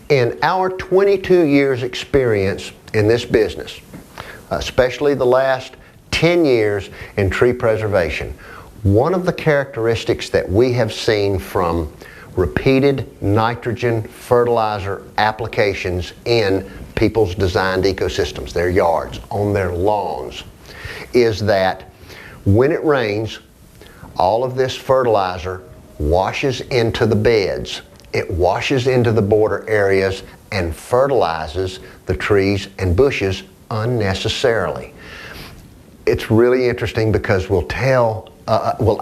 In our 22 years experience in this business, especially the last 10 years in tree preservation, one of the characteristics that we have seen from repeated nitrogen fertilizer applications in people's designed ecosystems, their yards, on their lawns, is that when it rains, all of this fertilizer washes into the beds. It washes into the border areas and fertilizes the trees and bushes unnecessarily. It's really interesting because we'll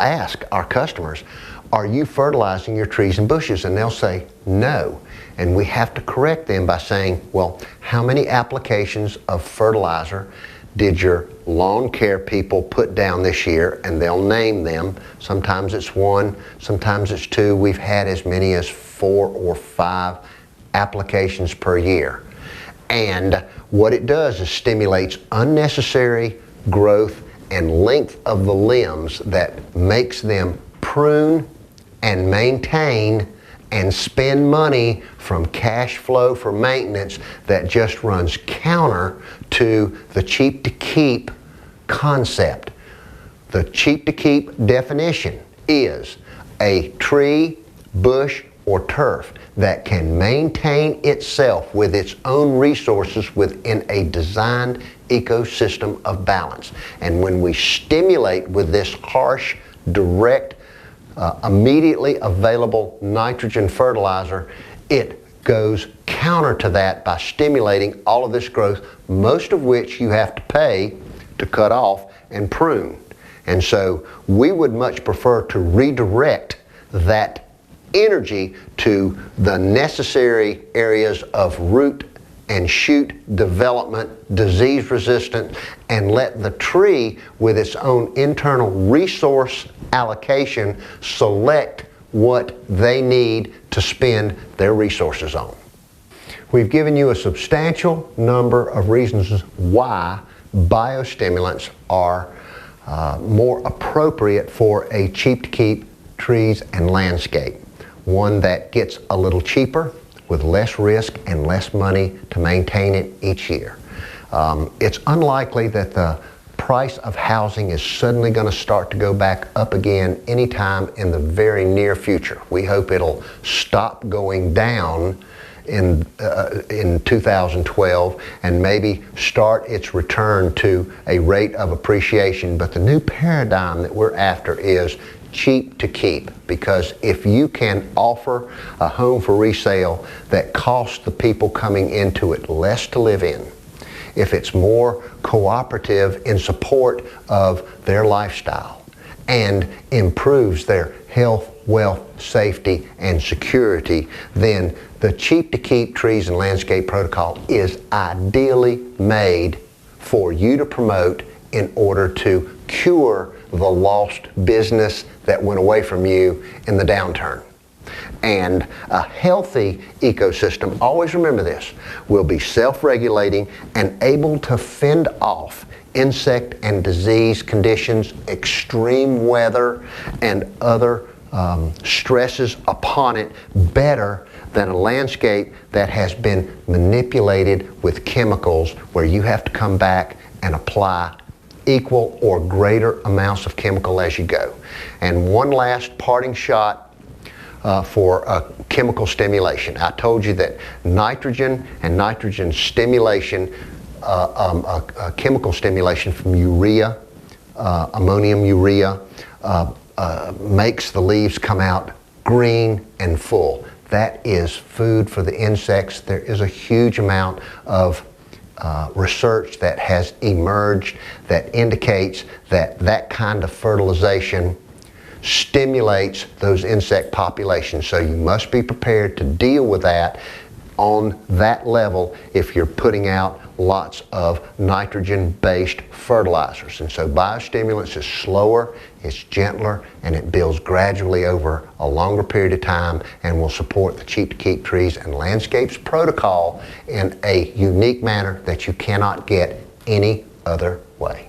ask our customers, are you fertilizing your trees and bushes? And they'll say no. And we have to correct them by saying, well, how many applications of fertilizer did your lawn care people put down this year? And they'll name them. Sometimes it's 1, sometimes it's 2. We've had as many as 4 or 5 applications per year. And what it does is stimulates unnecessary growth and length of the limbs that makes them prune and maintain and spend money from cash flow for maintenance that just runs counter to the cheap to keep concept. The cheap to keep definition is a tree, bush, or turf that can maintain itself with its own resources within a designed ecosystem of balance. And when we stimulate with this harsh, direct, immediately available nitrogen fertilizer, it goes counter to that by stimulating all of this growth, most of which you have to pay to cut off and prune. And so we would much prefer to redirect that energy to the necessary areas of root and shoot development, disease resistant, and let the tree with its own internal resource allocation select what they need to spend their resources on. We've given you a substantial number of reasons why biostimulants are more appropriate for a cheap to keep trees and landscape. One that gets a little cheaper with less risk and less money to maintain it each year. It's unlikely that the price of housing is suddenly going to start to go back up again anytime in the very near future. We hope it'll stop going down in 2012 and maybe start its return to a rate of appreciation. But the new paradigm that we're after is cheap to keep, because if you can offer a home for resale that costs the people coming into it less to live in, if it's more cooperative in support of their lifestyle and improves their health, wealth, safety, and security, then the cheap to keep trees and landscape protocol is ideally made for you to promote in order to cure the lost business that went away from you in the downturn. And a healthy ecosystem, always remember this, will be self-regulating and able to fend off insect and disease conditions, extreme weather, and other stresses upon it better than a landscape that has been manipulated with chemicals where you have to come back and apply equal or greater amounts of chemical as you go. And one last parting shot for chemical stimulation. I told you that nitrogen and nitrogen stimulation, chemical stimulation from urea, ammonium urea, makes the leaves come out green and full. That is food for the insects. There is a huge amount of research that has emerged that indicates that that kind of fertilization stimulates those insect populations. So you must be prepared to deal with that on that level if you're putting out lots of nitrogen-based fertilizers. And so biostimulants is slower, it's gentler, and it builds gradually over a longer period of time and will support the cheap to keep trees and landscapes protocol in a unique manner that you cannot get any other way.